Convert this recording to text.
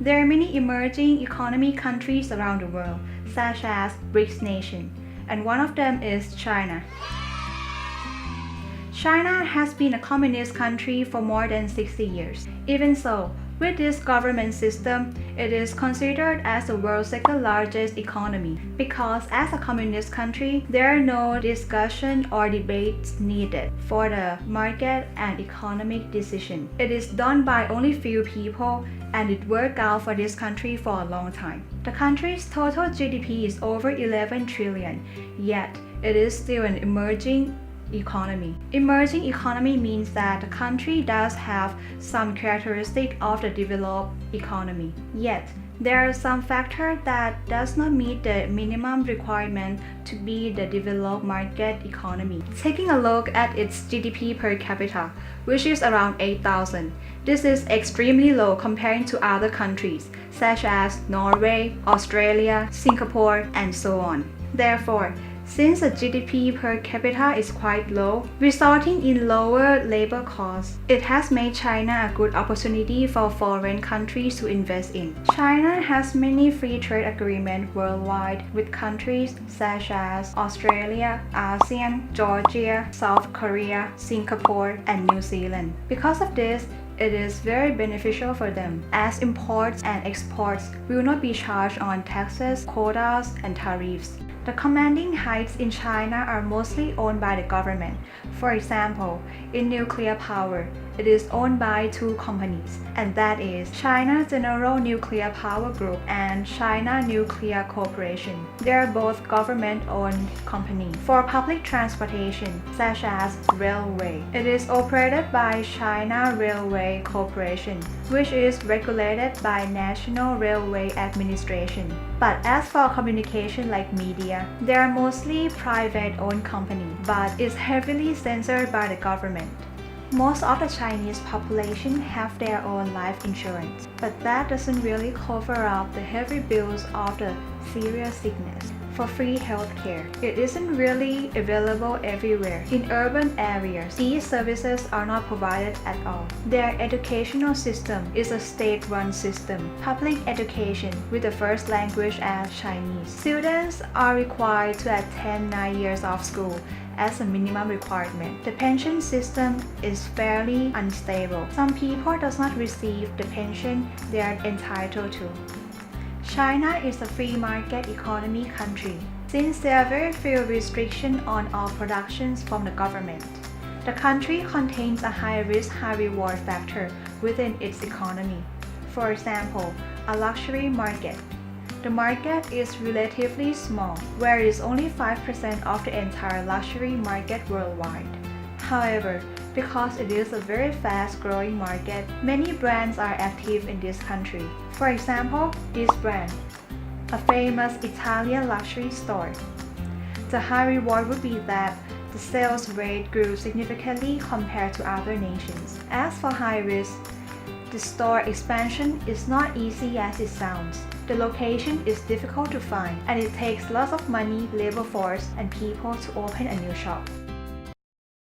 There are many emerging economy countries around the world, such as BRICS nations, and one of them is China. China has been a communist country for more than 60 years. Even so, with this government system, it is considered as the world's second largest economy because as a communist country, there are no discussion or debates needed for the market and economic decision. It is done by only few people and it worked out for this country for a long time. The country's total GDP is over 11 trillion, yet it is still an emerging economy. Emerging economy means that the country does have some characteristic of the developed economy. Yet, there are some factors that does not meet the minimum requirement to be the developed market economy. Taking a look at its GDP per capita, which is around 8,000. This is extremely low comparing to other countries, such as Norway, Australia, Singapore, and so on. Therefore, since the GDP per capita is quite low, resulting in lower labor costs, it has made China a good opportunity for foreign countries to invest in. China has many free trade agreements worldwide with countries such as Australia, ASEAN, Georgia, South Korea, Singapore, and New Zealand. Because of this, it is very beneficial for them, as imports and exports will not be charged on taxes, quotas, and tariffs. The commanding heights in China are mostly owned by the government. For example, in nuclear power, it is owned by two companies, and that is China General Nuclear Power Group and China Nuclear Corporation. They are both government-owned companies. For public transportation, such as railway, it is operated by China Railway Corporation, which is regulated by National Railway Administration. But as for communication like media, they are mostly private-owned companies, but is heavily censored by the government. Most of the Chinese population have their own life insurance, but that doesn't really cover up the heavy bills of the serious sickness. For free healthcare, it isn't really available everywhere. In urban areas, these services are not provided at all. Their educational system is a state-run system, public education with the first language as Chinese. Students are required to attend 9 years of school as a minimum requirement. The pension system is fairly unstable. Some people does not receive the pension they are entitled to. China is a free market economy country, since there are very few restrictions on all productions from the government. The country contains a high-risk, high-reward factor within its economy. For example, a luxury market. The market is relatively small, where it is only 5% of the entire luxury market worldwide. However, because it is a very fast-growing market, many brands are active in this country. For example, this brand, a famous Italian luxury store. The high reward would be that the sales rate grew significantly compared to other nations. As for high risk, the store expansion is not easy as it sounds. The location is difficult to find, and it takes lots of money, labor force, and people to open a new shop.